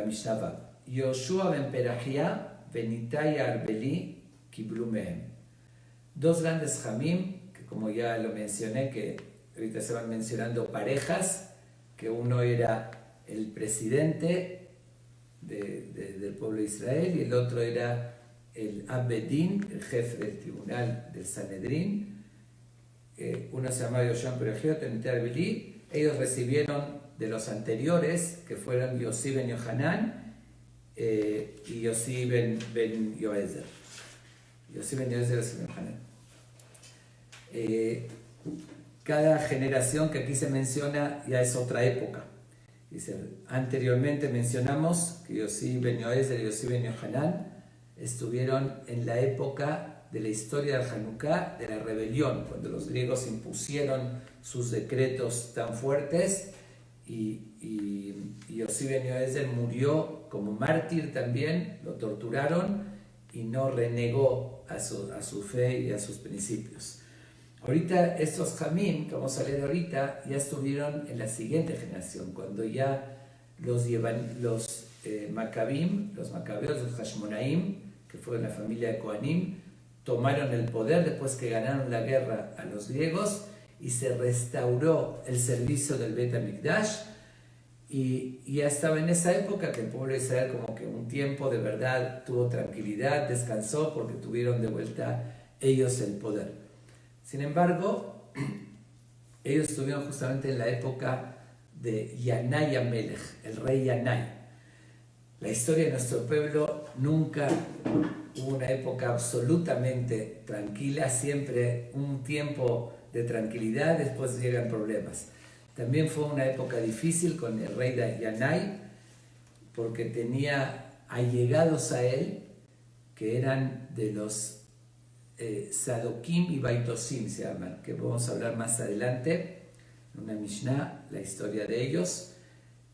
la Mishnah va. Yoshua ben Perajía, Benitai Arbeli, Kiblu Mehem. Dos grandes jamim, que como ya lo mencioné, que ahorita se van mencionando parejas, que uno era el presidente del pueblo de Israel y el otro era el Abedín, el jefe del tribunal del Sanedrín. Uno se llamaba Yoshua ben Perajía, Benitai Arbeli. Ellos recibieron de los anteriores, que fueron Yossi ben Yohanan y Yossi ben Yoezer. Yossi ben Yoezer y Yossi ben Yohanan. Cada generación que aquí se menciona ya es otra época. Dice, anteriormente mencionamos que Yossi ben Yoezer y Yossi ben Yohanan estuvieron en la época de la historia del Hanukkah, de la rebelión, cuando los griegos impusieron sus decretos tan fuertes y Yossi ben Yoezer murió como mártir también, lo torturaron y no renegó a su fe y a sus principios. Ahorita estos jamim que vamos a leer ahorita ya estuvieron en la siguiente generación, cuando ya los Maccabim, los macabeos, los Hashmonaim, que fueron la familia de Kohanim, tomaron el poder después que ganaron la guerra a los griegos y se restauró el servicio del Bet HaMikdash y ya estaba en esa época que el pueblo de Israel como que un tiempo de verdad tuvo tranquilidad, descansó porque tuvieron de vuelta ellos el poder. Sin embargo, ellos estuvieron justamente en la época de Yanai Amelech, el rey Yanai. La historia de nuestro pueblo nunca hubo una época absolutamente tranquila, siempre un tiempo de tranquilidad, después llegan problemas. También fue una época difícil con el rey de Yanai, porque tenía allegados a él que eran de los Sadokim y Baitosim se llaman, que vamos a hablar más adelante en una Mishnah, la historia de ellos,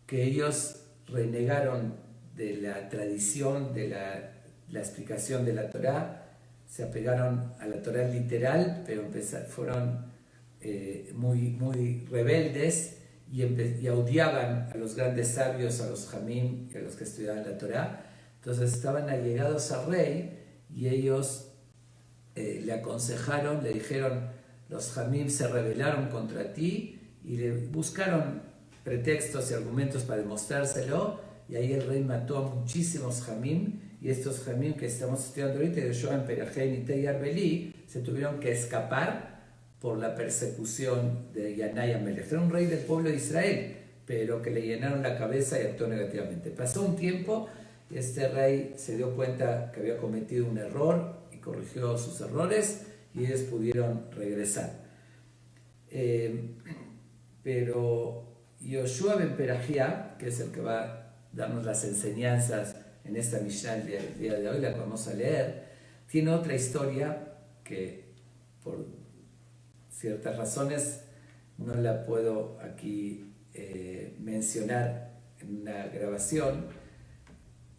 que ellos renegaron de la tradición, de la explicación de la Torá, se apegaron a la Torá literal, pero fueron muy rebeldes y odiaban a los grandes sabios, a los Jamim y a los que estudiaban la Torá. Entonces estaban allegados al rey y ellos le aconsejaron, le dijeron, los Jamim se rebelaron contra ti y le buscaron pretextos y argumentos para demostrárselo, y ahí el rey mató a muchísimos Jamim, y estos Jamim que estamos estudiando ahorita, Yoshua ben Perajía y Benitai Arbeli, se tuvieron que escapar por la persecución de Yanai Amelech. Era un rey del pueblo de Israel, pero que le llenaron la cabeza y actuó negativamente. Pasó un tiempo y este rey se dio cuenta que había cometido un error y corrigió sus errores y ellos pudieron regresar. Pero Yoshua ben Perajía, que es el que va a darnos las enseñanzas en esta Mishnah el día de hoy, la que vamos a leer, tiene otra historia que por ciertas razones no la puedo aquí mencionar en una grabación.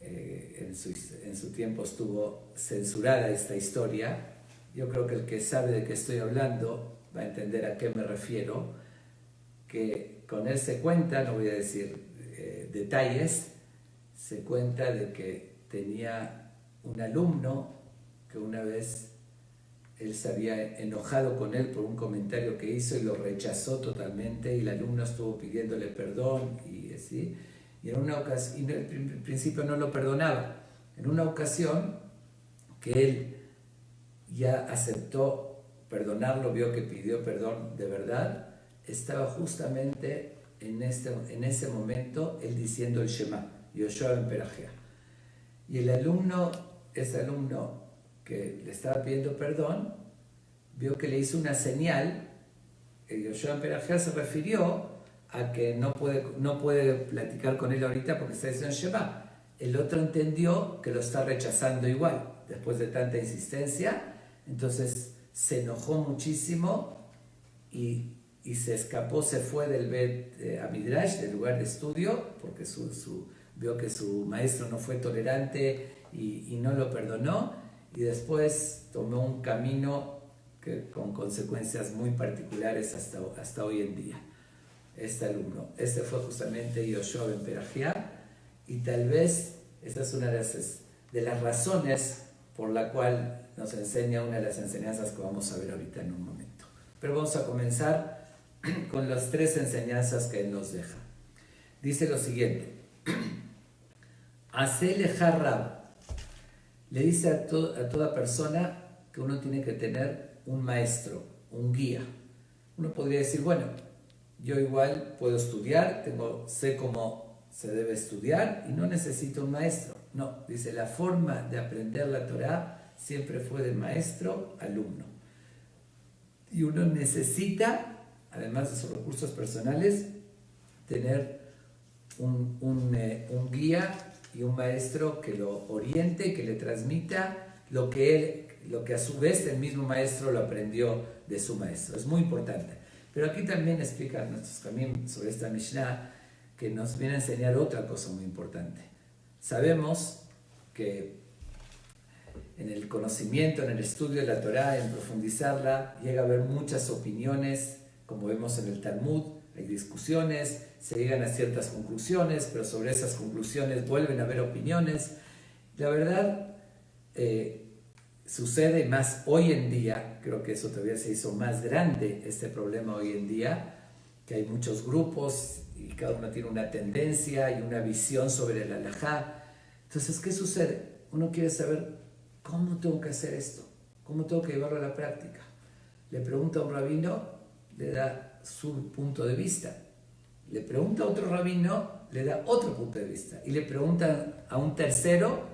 En su tiempo estuvo censurada esta historia. Yo creo que el que sabe de qué estoy hablando va a entender a qué me refiero, que con él se cuenta, no voy a decir detalles, se cuenta de que tenía un alumno que una vez él se había enojado con él por un comentario que hizo y lo rechazó totalmente, y el alumno estuvo pidiéndole perdón y así, y en una ocasión, y al principio no lo perdonaba. En una ocasión que él ya aceptó perdonarlo, vio que pidió perdón de verdad, estaba justamente en ese momento él diciendo el Shema, Yoshua ben Perajía. Y el alumno, ese alumno que le estaba pidiendo perdón, vio que le hizo una señal. Yoshua ben Perajía se refirió a que no puede platicar con él ahorita porque está diciendo Shema. El otro entendió que lo está rechazando igual, después de tanta insistencia, entonces se enojó muchísimo y se escapó, se fue del Bet HaMidrash, del lugar de estudio, porque vio que su maestro no fue tolerante y no lo perdonó, y después tomó un camino con consecuencias muy particulares hasta hoy en día. Este alumno, fue justamente Yoshua ben Perajía, y tal vez esa es una de las razones por la cual nos enseña una de las enseñanzas que vamos a ver ahorita en un momento. Pero vamos a comenzar con las 3 enseñanzas que él nos deja. Dice lo siguiente: Hacele Rab. Le dice a toda persona que uno tiene que tener un maestro, un guía. Uno podría decir, bueno, yo igual puedo estudiar, sé cómo se debe estudiar y no necesito un maestro. No, dice, la forma de aprender la Torá siempre fue de maestro-alumno. Y uno necesita, además de sus recursos personales, tener un guía y un maestro que lo oriente, que le transmita lo que a su vez el mismo maestro lo aprendió de su maestro. Es muy importante. Pero aquí también explican nuestros caminos sobre esta Mishnah, que nos viene a enseñar otra cosa muy importante. Sabemos que en el conocimiento, en el estudio de la Torá, en profundizarla, llega a haber muchas opiniones, como vemos en el Talmud, hay discusiones, se llegan a ciertas conclusiones, pero sobre esas conclusiones vuelven a haber opiniones. La verdad, sucede más hoy en día, creo que eso todavía se hizo más grande, este problema hoy en día, que hay muchos grupos y cada uno tiene una tendencia y una visión sobre el halajá. Entonces, ¿qué sucede? Uno quiere saber cómo tengo que hacer esto, cómo tengo que llevarlo a la práctica. Le pregunta a un rabino, le da su punto de vista. Le pregunta a otro rabino, le da otro punto de vista. Y le pregunta a un tercero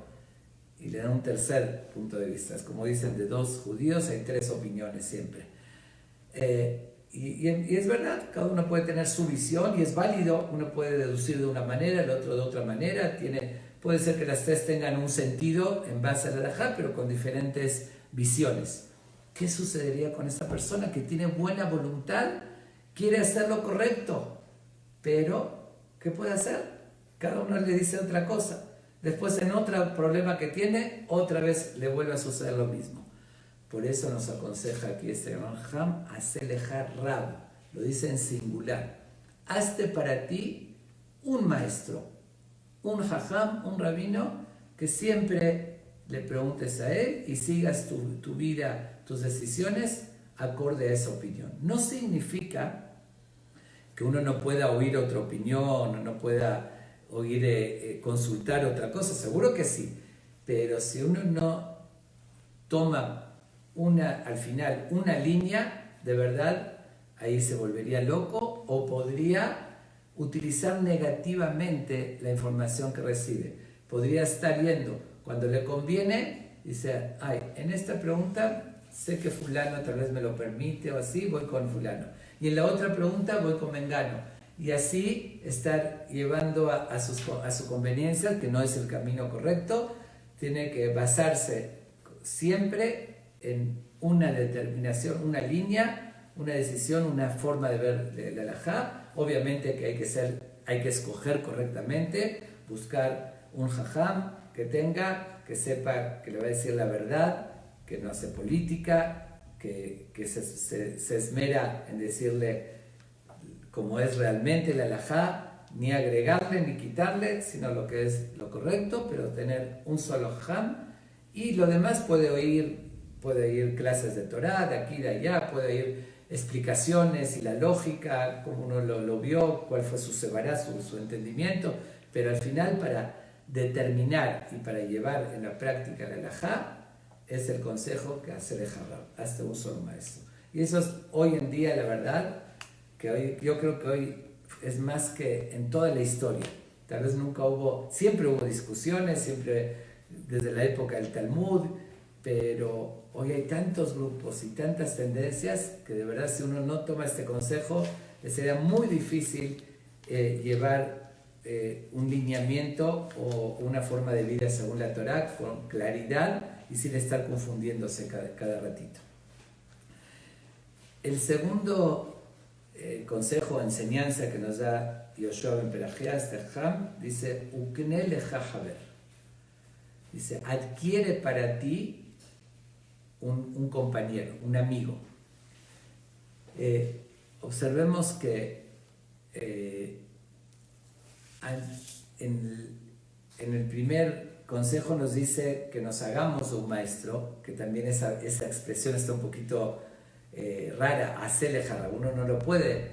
y le da un tercer punto de vista. Es como dicen, de 2 judíos hay 3 opiniones siempre. Y es verdad, cada uno puede tener su visión y es válido. Uno puede deducir de una manera, el otro de otra manera. Puede ser que las 3 tengan un sentido en base al halajá, pero con diferentes visiones. ¿Qué sucedería con esta persona que tiene buena voluntad, quiere hacer lo correcto, pero ¿qué puede hacer? Cada uno le dice otra cosa. Después en otro problema que tiene, otra vez le vuelve a suceder lo mismo. Por eso nos aconseja aquí este Rambam, hacele Rab, lo dice en singular. Hazte para ti un maestro, un jajam, un rabino, que siempre le preguntes a él y sigas tu vida, tus decisiones acorde a esa opinión. No significa que uno no pueda oír otra opinión, o no pueda consultar otra cosa, seguro que sí, pero si uno no toma al final una línea, de verdad, ahí se volvería loco o podría utilizar negativamente la información que recibe. Podría estar yendo cuando le conviene, dice, en esta pregunta sé que fulano tal vez me lo permite o así, voy con fulano. Y en la otra pregunta voy con mengano. Y así estar llevando a su conveniencia, que no es el camino correcto. Tiene que basarse siempre en una determinación, una línea, una decisión, una forma de ver el halajá. Obviamente que hay que escoger correctamente, buscar un jajam que sepa que le va a decir la verdad, que no hace política, que se esmera en decirle como es realmente el halajá, ni agregarle ni quitarle, sino lo que es lo correcto, pero tener un solo jajam. Y lo demás puede oír clases de Torá, de aquí, de allá, puede oír explicaciones y la lógica, cómo uno lo vio, cuál fue su sebará, su entendimiento, pero al final para determinar y para llevar en la práctica el halajá, es el consejo que hace de Rab, hasta un solo maestro. Y eso es hoy en día, la verdad, yo creo que hoy es más que en toda la historia. Tal vez siempre hubo discusiones, siempre desde la época del Talmud, pero hoy hay tantos grupos y tantas tendencias que de verdad si uno no toma este consejo, le sería muy difícil llevar un lineamiento o una forma de vida según la Torá con claridad y sin estar confundiéndose cada ratito. El segundo consejo o enseñanza que nos da Yoshua ben Perachia, este Ham, dice, Ukne lecha haber. Dice, adquiere para ti un compañero, un amigo. Observemos que en el primer consejo nos dice que nos hagamos un maestro, que también esa expresión está un poquito rara, hacerle jarra. Uno no lo puede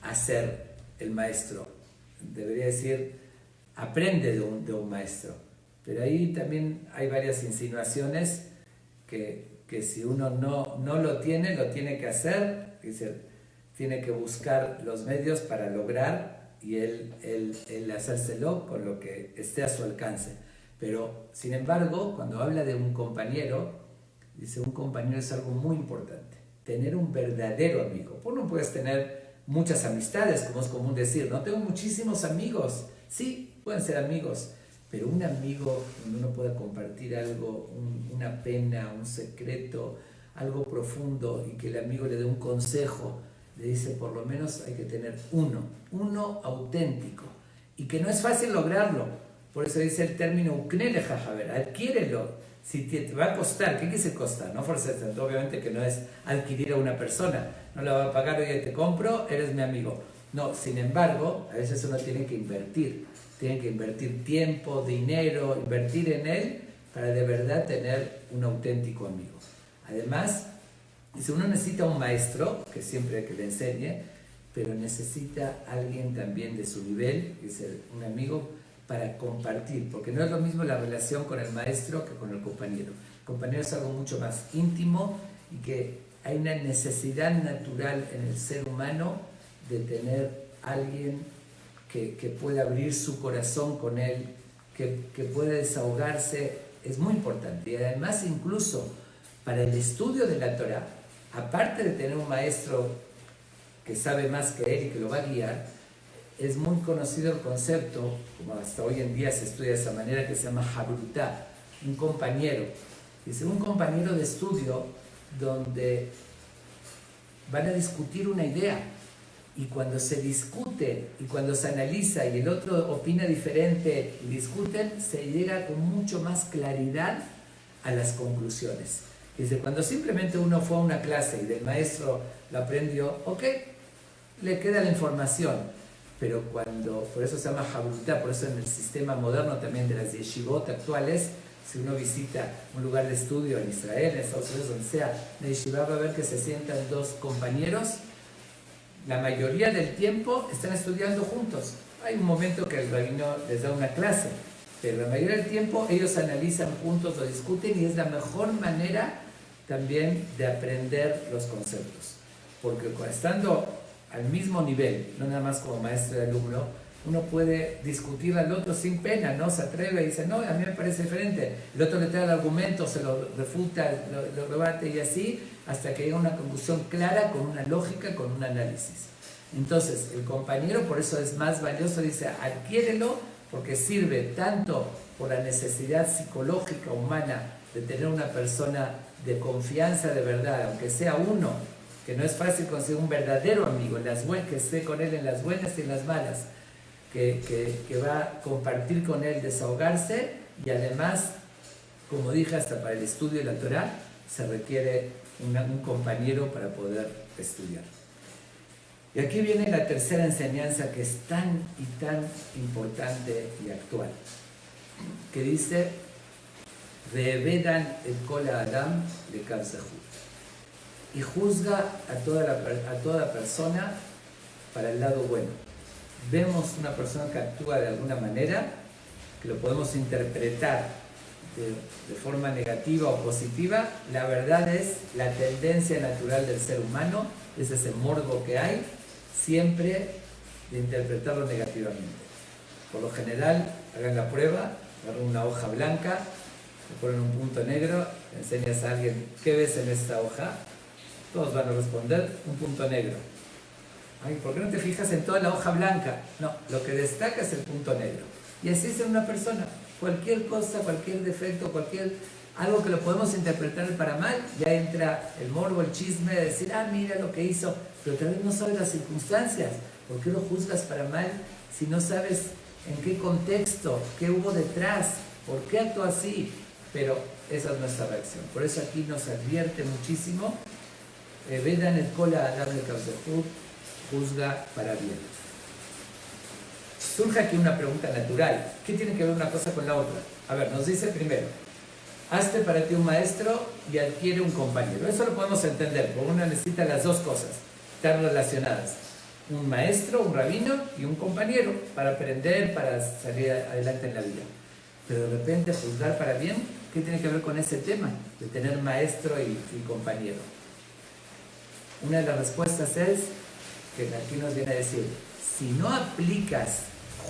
hacer el maestro, debería decir, aprende de un maestro. Pero ahí también hay varias insinuaciones que si uno no lo tiene que hacer, tiene que buscar los medios para lograr y él hacérselo con lo que esté a su alcance. Pero, sin embargo, cuando habla de un compañero, dice, un compañero es algo muy importante. Tener un verdadero amigo. Pues no puedes tener muchas amistades, como es común decir, no tengo muchísimos amigos. Sí, pueden ser amigos, pero un amigo donde uno pueda compartir algo, una pena, un secreto, algo profundo, y que el amigo le dé un consejo, le dice, por lo menos hay que tener uno auténtico, y que no es fácil lograrlo. Por eso dice el término uknele jajaber, adquiérelo. Si te va a costar, ¿qué se costa? No forzarse, obviamente que no es adquirir a una persona, no la va a pagar, oye, te compro, eres mi amigo. No, sin embargo, a veces uno tiene que invertir tiempo, dinero, invertir en él para de verdad tener un auténtico amigo. Además, dice, uno necesita un maestro, que siempre que le enseñe, pero necesita alguien también de su nivel, dice, un amigo para compartir, porque no es lo mismo la relación con el maestro que con el compañero. El compañero es algo mucho más íntimo y que hay una necesidad natural en el ser humano de tener alguien que pueda abrir su corazón con él, que pueda desahogarse, es muy importante. Y además, incluso para el estudio de la Torah, aparte de tener un maestro que sabe más que él y que lo va a guiar, es muy conocido el concepto, como hasta hoy en día se estudia de esa manera, que se llama habrutá, un compañero. Dice, un compañero de estudio donde van a discutir una idea, y cuando se discute y cuando se analiza y el otro opina diferente y discuten, se llega con mucho más claridad a las conclusiones. Dice, cuando simplemente uno fue a una clase y del maestro lo aprendió, ok, le queda la información. Pero por eso se llama habrutá, por eso en el sistema moderno también de las yeshivot actuales, si uno visita un lugar de estudio en Israel, en Estados Unidos, donde sea, en la yeshiva va a ver que se sientan dos compañeros, la mayoría del tiempo están estudiando juntos. Hay un momento que el rabino les da una clase, pero la mayoría del tiempo ellos analizan juntos, lo discuten, y es la mejor manera también de aprender los conceptos. Porque estando al mismo nivel, no nada más como maestro y alumno, uno puede discutir al otro sin pena, ¿no? Se atreve y dice, no, a mí me parece diferente. El otro le trae el argumento, se lo refuta, lo rebate y así, hasta que llega a una conclusión clara, con una lógica, con un análisis. Entonces, el compañero, por eso es más valioso, dice, adquiérelo, porque sirve tanto por la necesidad psicológica humana de tener una persona de confianza de verdad, aunque sea uno, que no es fácil conseguir un verdadero amigo, que esté con él en las buenas y en las malas, que va a compartir con él, desahogarse, y además, como dije, hasta para el estudio de la Torah se requiere un compañero para poder estudiar. Y aquí viene la tercera enseñanza, que es tan y tan importante y actual, que dice, Ve'evedan et kol ha'adam lekav zechut, y juzga a toda persona para el lado bueno. Vemos una persona que actúa de alguna manera, que lo podemos interpretar de forma negativa o positiva. La verdad es la tendencia natural del ser humano, es ese morbo que hay, siempre de interpretarlo negativamente. Por lo general, hagan la prueba, agarran una hoja blanca, le ponen un punto negro, le enseñas a alguien, ¿qué ves en esta hoja? Todos van a responder, un punto negro. Ay, ¿por qué no te fijas en toda la hoja blanca? No, lo que destaca es el punto negro. Y así es en una persona. Cualquier cosa, cualquier defecto, algo que lo podemos interpretar para mal, ya entra el morbo, el chisme de decir, mira lo que hizo, pero tal vez no sabes las circunstancias. ¿Por qué lo juzgas para mal si no sabes en qué contexto, qué hubo detrás, por qué actuó así? Pero esa es nuestra reacción. Por eso aquí nos advierte muchísimo, Vedan et kol ha'adam lekav zechut, juzga para bien. surge aquí una pregunta natural. ¿Qué tiene que ver una cosa con la otra? A ver, nos dice primero, hazte para ti un maestro y adquiere un compañero. Eso lo podemos entender, porque uno necesita las dos cosas, están relacionadas. Un maestro, un rabino y un compañero para aprender, para salir adelante en la vida. Pero de repente juzgar para bien, ¿qué tiene que ver con ese tema de tener maestro y compañero? Una de las respuestas es que aquí nos viene a decir, si no aplicas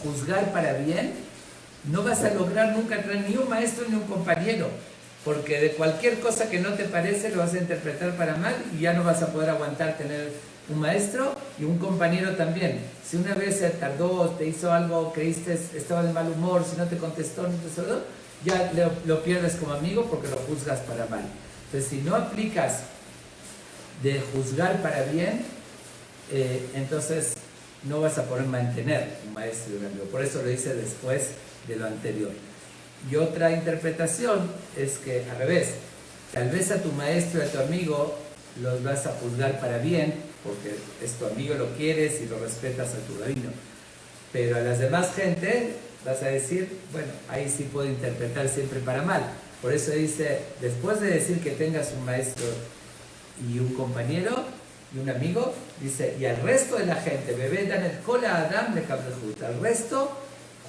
juzgar para bien, no vas a lograr nunca tener ni un maestro ni un compañero, porque de cualquier cosa que no te parece lo vas a interpretar para mal y ya no vas a poder aguantar tener un maestro y un compañero también. Si una vez se tardó, te hizo algo, creíste, estaba de mal humor, si no te contestó, no te saludó, ya lo pierdes como amigo porque lo juzgas para mal. Entonces, si no aplicas de juzgar para bien, entonces no vas a poder mantener un maestro y un amigo. Por eso lo dice después de lo anterior. Y otra interpretación es que al revés, tal vez a tu maestro y a tu amigo los vas a juzgar para bien, porque es tu amigo, lo quieres y lo respetas a tu rabino. Pero a las demás gente vas a decir, bueno, ahí sí puedo interpretar siempre para mal. Por eso dice, después de decir que tengas un maestro y un compañero y un amigo, dice, y al resto de la gente, bebé dan el cola Adam de Cabrejut, al resto,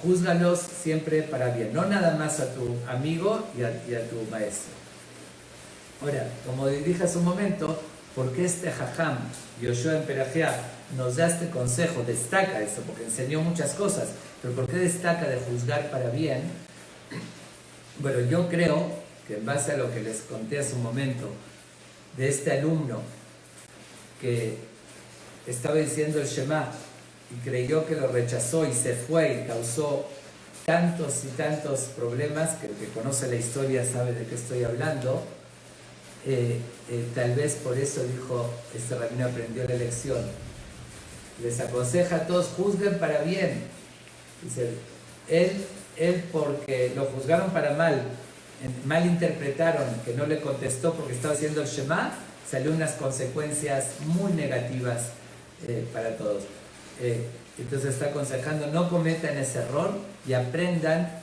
júzgalos siempre para bien, no nada más a tu amigo y a tu maestro. Ahora, como dije hace un momento, ¿por qué este Jajam, Yoshua en Perajá, nos da este consejo? Destaca eso, porque enseñó muchas cosas, pero ¿por qué destaca de juzgar para bien? Bueno, yo creo que en base a lo que les conté hace un momento, de este alumno que estaba diciendo el Shema y creyó que lo rechazó y se fue y causó tantos y tantos problemas, que el que conoce la historia sabe de qué estoy hablando, tal vez por eso dijo, este rabino aprendió la lección. Les aconseja a todos, juzguen para bien. Dice, él porque lo juzgaron para mal, malinterpretaron, que no le contestó porque estaba haciendo el Shema, salió unas consecuencias muy negativas para todos. Entonces está aconsejando, no cometan ese error y aprendan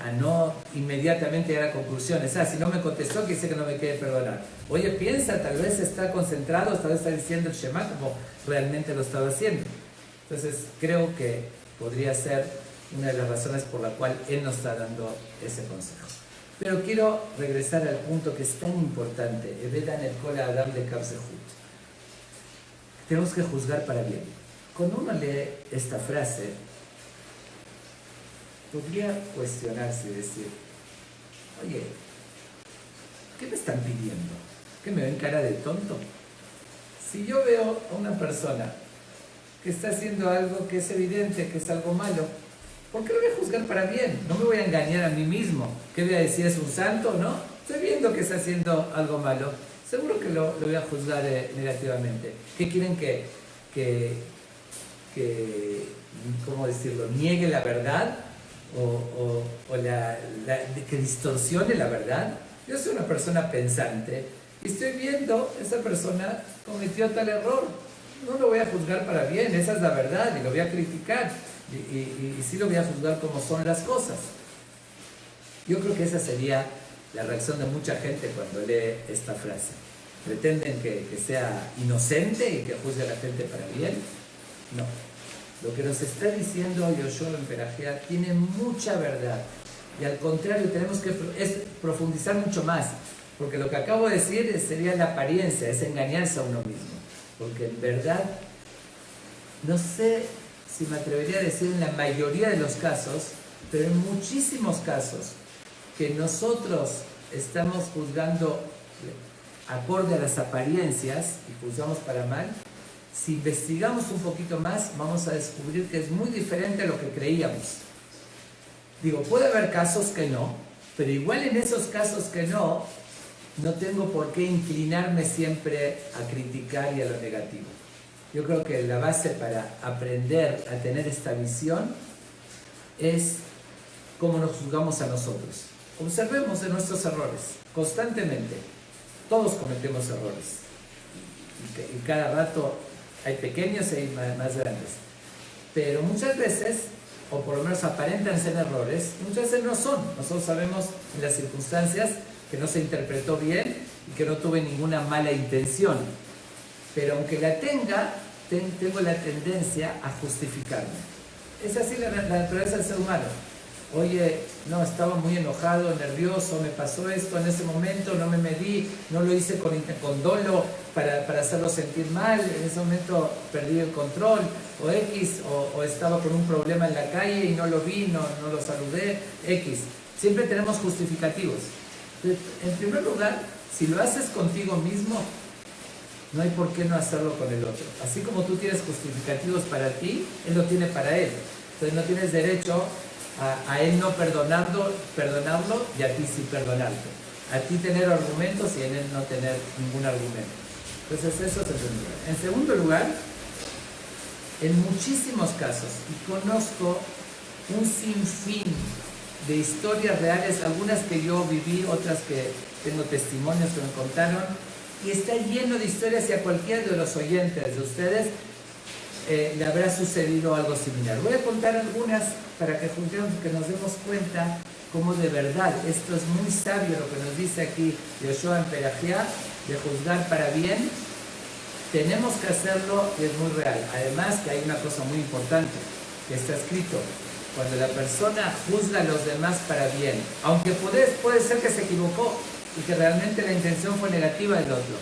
a no inmediatamente llegar a conclusiones. Si no me contestó, quiere decir que no me quiere perdonar. Oye, piensa, tal vez está concentrado, tal vez está diciendo el Shema como realmente lo estaba haciendo. Entonces creo que podría ser una de las razones por la cual él nos está dando ese consejo. Pero quiero regresar al punto que es tan importante. Evedan el Kol Adam de Kapsehut. Tenemos que juzgar para bien. Cuando uno lee esta frase, podría cuestionarse y decir, oye, ¿qué me están pidiendo? ¿Que me ven cara de tonto? Si yo veo a una persona que está haciendo algo que es evidente, que es algo malo, ¿por qué lo voy a juzgar para bien? No me voy a engañar a mí mismo. ¿Qué voy a decir? ¿Es un santo? ¿No? Estoy viendo que está haciendo algo malo. Seguro que lo voy a juzgar negativamente. ¿Qué quieren que ¿cómo decirlo? ¿Niegue la verdad? ¿O que distorsione la verdad? Yo soy una persona pensante y estoy viendo, esa persona cometió tal error. No lo voy a juzgar para bien, esa es la verdad y lo voy a criticar. Y sí lo voy a juzgar como son las cosas. Yo creo que esa sería la reacción de mucha gente cuando lee esta frase. ¿Pretenden que sea inocente y que juzgue a la gente para bien? No. Lo que nos está diciendo Yoshua en Perajá tiene mucha verdad. Y al contrario, tenemos que profundizar mucho más. Porque lo que acabo de decir sería la apariencia, es engañarse a uno mismo. Porque en verdad, no sé si me atrevería a decir en la mayoría de los casos, pero en muchísimos casos, que nosotros estamos juzgando acorde a las apariencias y juzgamos para mal, si investigamos un poquito más, vamos a descubrir que es muy diferente a lo que creíamos. Digo, puede haber casos que no, pero igual en esos casos que no tengo por qué inclinarme siempre a criticar y a lo negativo. Yo creo que la base para aprender a tener esta visión es cómo nos juzgamos a nosotros. Observemos de nuestros errores constantemente. Todos cometemos errores. Y cada rato hay pequeños y hay más grandes. Pero muchas veces o por lo menos aparentan ser errores, muchas veces no son. Nosotros sabemos en las circunstancias que no se interpretó bien y que no tuve ninguna mala intención. Pero aunque la tenga, tengo la tendencia a justificarme. Es así la naturaleza del ser humano. Oye, no, estaba muy enojado, nervioso, me pasó esto en ese momento, no me medí, no lo hice con dolo para hacerlo sentir mal, en ese momento perdí el control, o X, o estaba con un problema en la calle y no lo vi, no lo saludé, X. Siempre tenemos justificativos. En primer lugar, si lo haces contigo mismo, no hay por qué no hacerlo con el otro. Así como tú tienes justificativos para ti, él lo tiene para él. Entonces no tienes derecho a él no perdonarlo y a ti sí perdonarte. A ti tener argumentos y en él no tener ningún argumento. Entonces eso es el primer lugar. En segundo lugar, en muchísimos casos, y conozco un sinfín de historias reales, algunas que yo viví, otras que tengo testimonios que me contaron, y está lleno de historias y a cualquiera de los oyentes de ustedes le habrá sucedido algo similar. Voy a contar algunas para que juntemos, que nos demos cuenta cómo de verdad esto es muy sabio lo que nos dice aquí Yoshua en Perajía, de juzgar para bien. Tenemos que hacerlo y es muy real. Además que hay una cosa muy importante que está escrito: cuando la persona juzga a los demás para bien, aunque puede ser que se equivocó y que realmente la intención fue negativa del otro,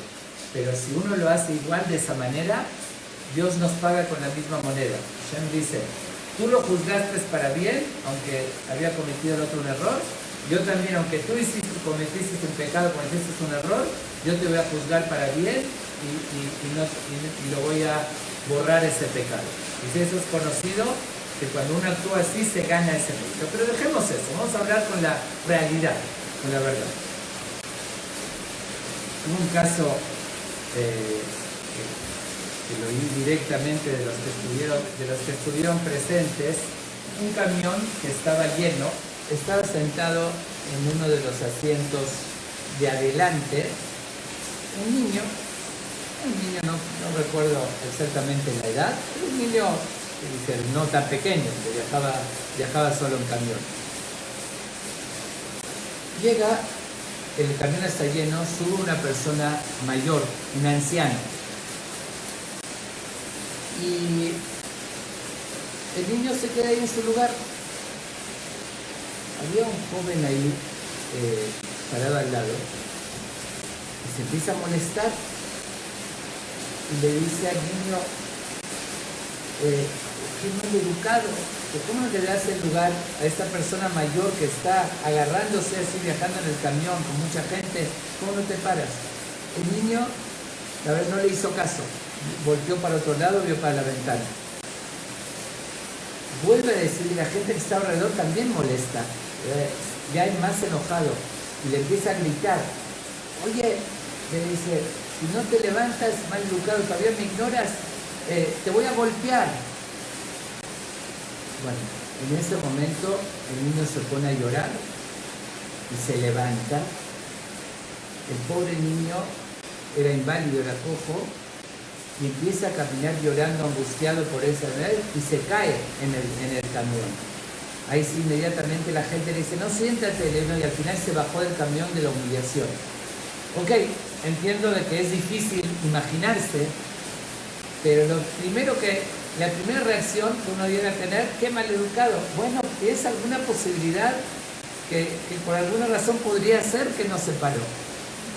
pero si uno lo hace igual de esa manera, Dios nos paga con la misma moneda. Hashem dice: tú lo juzgaste para bien, aunque había cometido el otro un error. Yo también, aunque tú cometiste un pecado, cometiste un error, yo te voy a juzgar para bien y lo voy a borrar ese pecado. Y si eso es conocido, que cuando uno actúa así se gana ese mérito. Pero dejemos eso, vamos a hablar con la realidad, con la verdad. Hubo un caso que lo oí directamente de los que estuvieron presentes. Un camión que estaba lleno, estaba sentado en uno de los asientos de adelante un niño no recuerdo exactamente la edad, pero un niño no tan pequeño, que viajaba solo en camión. Llega, el camión está lleno, sube una persona mayor, un anciano. Y el niño se queda ahí en su lugar. Había un joven ahí parado al lado y se empieza a molestar y le dice al niño: qué mal educado, ¿cómo le das el lugar a esta persona mayor que está agarrándose así, viajando en el camión con mucha gente? ¿Cómo no te paras? El niño, la verdad, no le hizo caso, volteó para otro lado, vio para la ventana. Vuelve a decir, y la gente que está alrededor también molesta, ya es más enojado, y le empieza a gritar: oye, le dice, si no te levantas, mal educado, todavía me ignoras, te voy a golpear. Bueno, en ese momento el niño se pone a llorar y se levanta. El pobre niño era inválido, era cojo, y empieza a caminar llorando, angustiado por esa vez, y se cae en el camión. Ahí sí, inmediatamente la gente le dice: no, siéntate, y al final se bajó del camión de la humillación. Ok, entiendo de que es difícil imaginarse, pero la primera reacción que uno debe tener: qué maleducado. Bueno, es alguna posibilidad que por alguna razón podría ser que nos separó.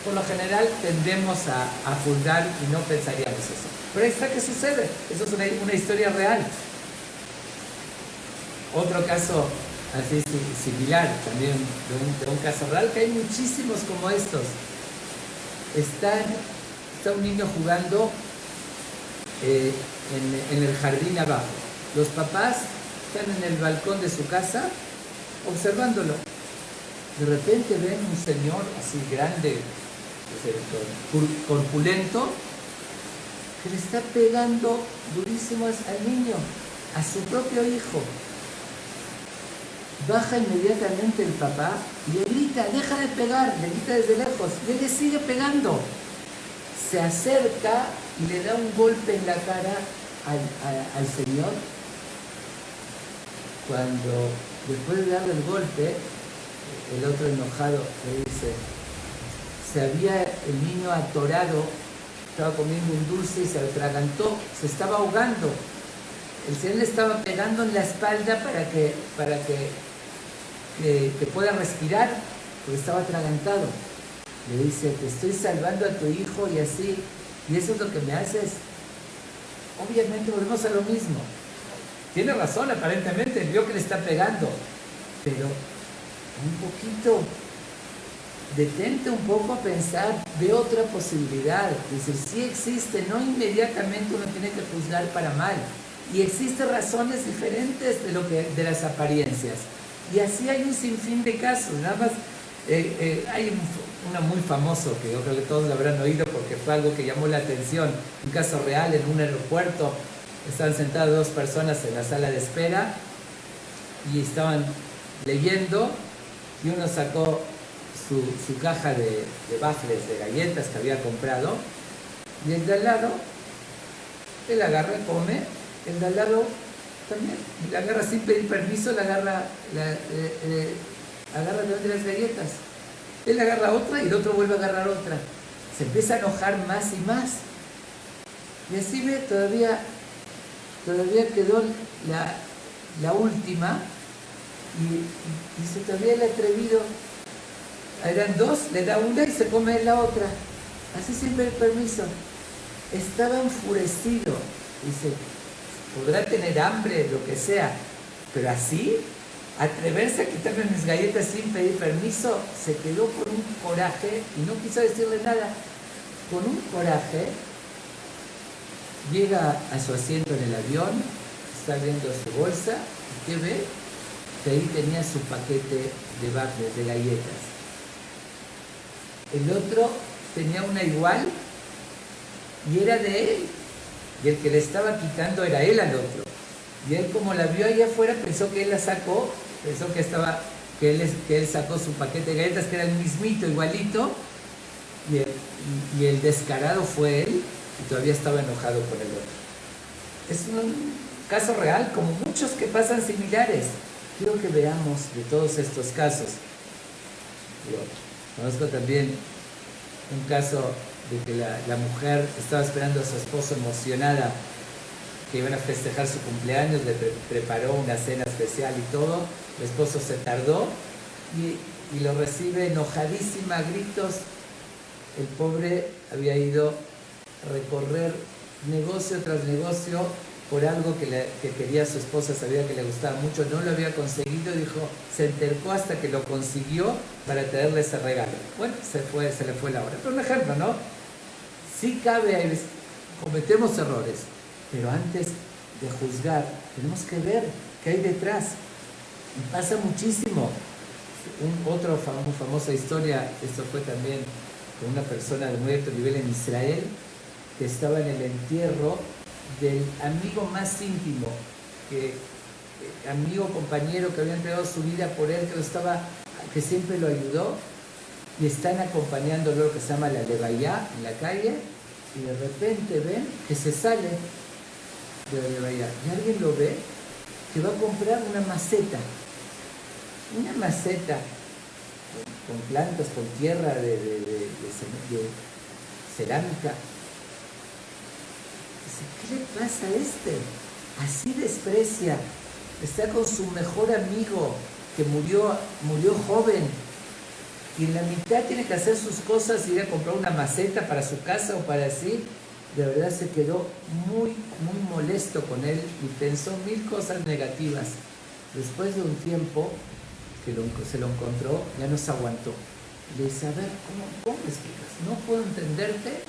Por lo general tendemos a juzgar y no pensaríamos eso. Pero ahí está, ¿qué sucede? Eso es una historia real. Otro caso así similar, también de un caso real, que hay muchísimos como estos. Está un niño jugando en el jardín abajo. Los papás están en el balcón de su casa observándolo. De repente ven un señor así grande, corpulento, que le está pegando durísimo al niño, a su propio hijo. Baja inmediatamente el papá y le grita: deja de pegar, le grita desde lejos, y le sigue pegando. Se acerca y le da un golpe en la cara al señor. cuando después de darle el golpe, el otro enojado le dice, se había el niño atorado, estaba comiendo un dulce y se atragantó, se estaba ahogando. El Señor le estaba pegando en la espalda para que pueda respirar, porque estaba atragantado. Le dice, te estoy salvando a tu hijo y así, y eso es lo que me haces. Obviamente volvemos a lo mismo. Tiene razón, aparentemente, vio que le está pegando, pero un poquito, detente un poco a pensar, ve otra posibilidad. Dice, sí existe, no inmediatamente uno tiene que juzgar para mal. Y existen razones diferentes de las apariencias. Y así hay un sinfín de casos. Nada más, hay uno muy famoso que yo creo que todos lo habrán oído porque fue algo que llamó la atención. Un caso real en un aeropuerto. Estaban sentadas dos personas en la sala de espera y estaban leyendo y uno sacó su caja de waffles, de galletas que había comprado, y el de al lado, él agarra, come, el de al lado también, y la agarra sin pedir permiso, agarra de las galletas. Él agarra otra y el otro vuelve a agarrar otra. Se empieza a enojar más y más. Y así ve, todavía quedó la última, y dice, todavía el atrevido, eran dos, le da una y se come la otra, así sin pedir permiso. Estaba enfurecido, dice, podrá tener hambre, lo que sea, pero así, atreverse a quitarme mis galletas sin pedir permiso, se quedó con un coraje y no quiso decirle nada. Con un coraje, llega a su asiento en el avión, está viendo su bolsa, y ¿qué ve? Que ahí tenía su paquete de waffles, de galletas. El otro tenía una igual y era de él. Y el que le estaba quitando era él al otro. Y él, como la vio allá afuera, pensó que él la sacó, pensó que él sacó su paquete de galletas, que era el mismito, igualito, y el descarado fue él, y todavía estaba enojado con el otro. Es un caso real, como muchos que pasan similares. Quiero que veamos de todos estos casos. Conozco también un caso de que la mujer estaba esperando a su esposo emocionada, que iban a festejar su cumpleaños, le preparó una cena especial y todo. El esposo se tardó y lo recibe enojadísima, a gritos. El pobre había ido a recorrer negocio tras negocio por algo que quería su esposa, sabía que le gustaba mucho, no lo había conseguido, dijo, se entercó hasta que lo consiguió para traerle ese regalo. Bueno, se le fue la hora. Pero un ejemplo, ¿no? Sí cabe, cometemos errores, pero antes de juzgar, tenemos que ver qué hay detrás. Y pasa muchísimo. Otra famosa historia, esto fue también con una persona de muy alto nivel en Israel, que estaba en el entierro del amigo más íntimo, amigo, compañero que había entregado su vida por él, que siempre lo ayudó, y están acompañándolo, lo que se llama la levayá, en la calle, y de repente ven que se sale de la levayá, y alguien lo ve, que va a comprar una maceta con plantas, con tierra de cerámica. ¿Qué le pasa a este? Así desprecia. Está con su mejor amigo que murió joven, y en la mitad tiene que hacer sus cosas, ir a comprar una maceta para su casa o para sí. De verdad se quedó muy, muy molesto con él y pensó 1000 cosas negativas. Después de un tiempo que se lo encontró, ya no se aguantó. Le dice, a ver, ¿cómo me explicas? No puedo entenderte.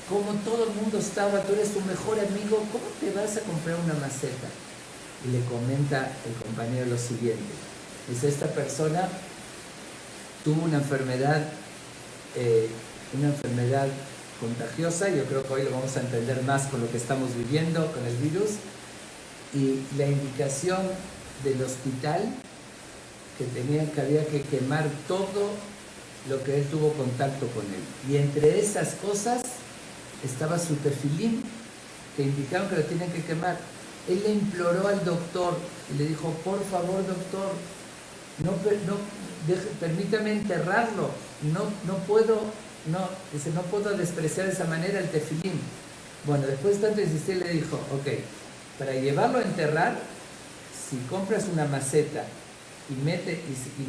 Como todo el mundo estaba, tú eres tu mejor amigo, ¿cómo te vas a comprar una maceta? Y le comenta el compañero lo siguiente. Dice, esta persona tuvo una enfermedad contagiosa, yo creo que hoy lo vamos a entender más con lo que estamos viviendo, con el virus, y la indicación del hospital que había que quemar todo lo que él tuvo contacto con él. Y entre esas cosas estaba su tefilín, que indicaron que lo tienen que quemar. Él le imploró al doctor y le dijo, por favor doctor, permítame enterrarlo, no puedo despreciar de esa manera el tefilín. Bueno, después de tanto insistir le dijo, ok, para llevarlo a enterrar, si compras una maceta y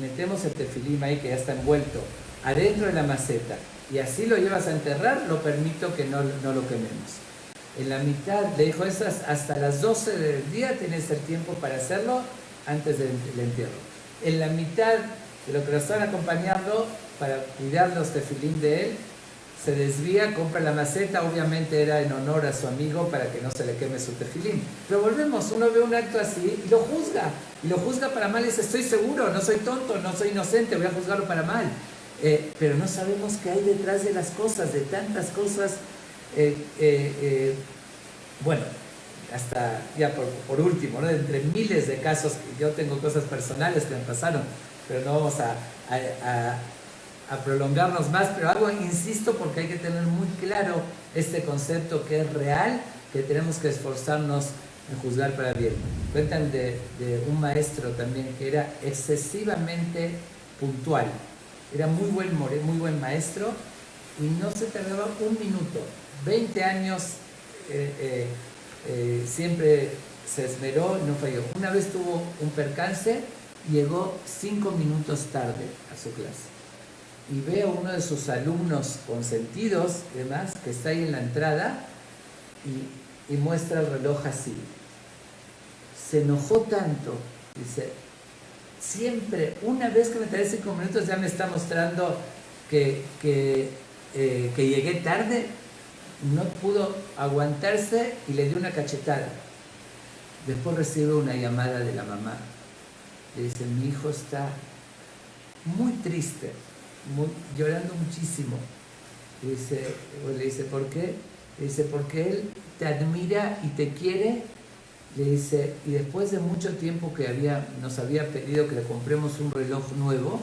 metemos el tefilín ahí que ya está envuelto adentro de la maceta y así lo llevas a enterrar, lo permito que no lo quememos. En la mitad le dijo, hasta las 12 del día tienes el tiempo para hacerlo antes del entierro. En la mitad de lo que lo están acompañando para cuidar los tefilín de él, se desvía, compra la maceta, obviamente era en honor a su amigo para que no se le queme su tefilín. Pero volvemos, uno ve un acto así y lo juzga para mal, y dice, estoy seguro, no soy tonto, no soy inocente, voy a juzgarlo para mal. Pero no sabemos qué hay detrás de las cosas, de tantas cosas. Bueno, hasta ya por último, ¿no? Entre miles de casos, yo tengo cosas personales que me pasaron, pero no vamos a prolongarnos más, pero algo insisto porque hay que tener muy claro este concepto que es real, que tenemos que esforzarnos en juzgar para bien. Cuentan de un maestro también que era excesivamente puntual, era muy buen maestro y no se tardaba un minuto, 20 años siempre se esmeró, no falló. Una vez tuvo un percance, llegó 5 minutos tarde a su clase. Y ve a uno de sus alumnos consentidos, demás, que está ahí en la entrada y muestra el reloj así. Se enojó tanto, dice, siempre, una vez que me tardé 5 minutos ya me está mostrando que llegué tarde. No pudo aguantarse y le dio una cachetada. Después recibe una llamada de la mamá. Le dice, mi hijo está muy triste, llorando muchísimo. Le dice, ¿por qué? Le dice, porque él te admira y te quiere. Le dice, y después de mucho tiempo que nos había pedido que le compremos un reloj nuevo,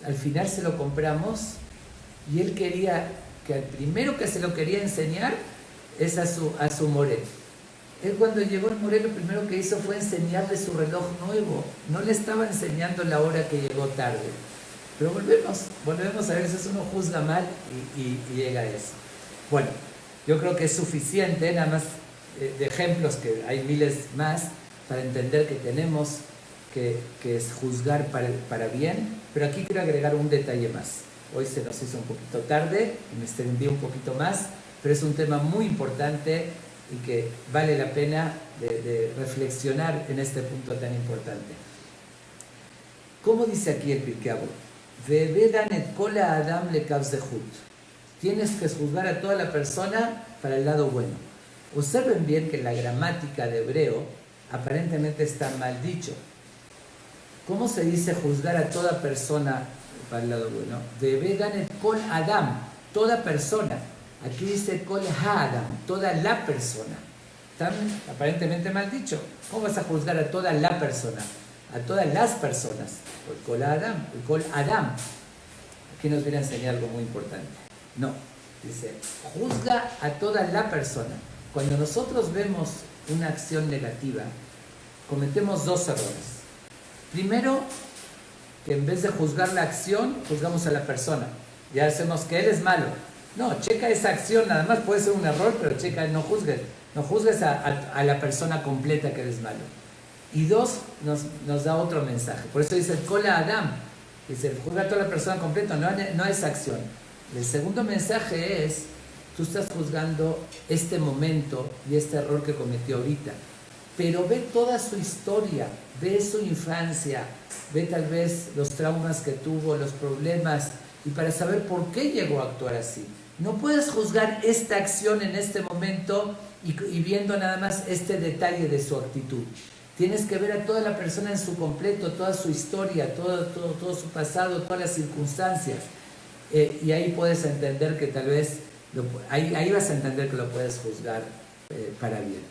al final se lo compramos y él quería que al primero que se lo quería enseñar es a su Moré. Él cuando llegó al Moré lo primero que hizo fue enseñarle su reloj nuevo, no le estaba enseñando la hora que llegó tarde. Pero volvemos a ver, si uno juzga mal y llega a eso. Bueno, yo creo que es suficiente, nada más de ejemplos, que hay miles más, para entender que tenemos que juzgar para bien, pero aquí quiero agregar un detalle más. Hoy se nos hizo un poquito tarde y me extendí un poquito más, pero es un tema muy importante y que vale la pena de reflexionar en este punto tan importante. ¿Cómo dice aquí el Pirkei Avot? Ve'edan et kol ha'adam lekav zehut. Tienes que juzgar a toda la persona para el lado bueno. Observen bien que la gramática de hebreo aparentemente está mal dicho. ¿Cómo se dice juzgar a toda persona para el lado bueno? Ve'edan et kol adam, toda persona. Aquí dice kol ha'adam, toda la persona. Están aparentemente mal dicho. ¿Cómo vas a juzgar a toda la persona? A todas las personas. El kol adam, el kol adam. Aquí nos viene a enseñar algo muy importante. No, dice, juzga a toda la persona. Cuando nosotros vemos una acción negativa, cometemos dos errores. Primero, que en vez de juzgar la acción, juzgamos a la persona. Ya hacemos que él es malo. No, checa esa acción, nada más puede ser un error, pero checa, no juzgues a la persona completa que eres malo. Y dos, nos da otro mensaje. Por eso dice, Kol Adam, dice, juzga a toda la persona completa, no a esa acción. El segundo mensaje es, tú estás juzgando este momento y este error que cometió ahorita, pero ve toda su historia, ve su infancia, ve tal vez los traumas que tuvo, los problemas, y para saber por qué llegó a actuar así. No puedes juzgar esta acción en este momento y viendo nada más este detalle de su actitud. Tienes que ver a toda la persona en su completo, toda su historia, todo su pasado, todas las circunstancias. Y ahí puedes entender que tal vez, ahí vas a entender que lo puedes juzgar para bien.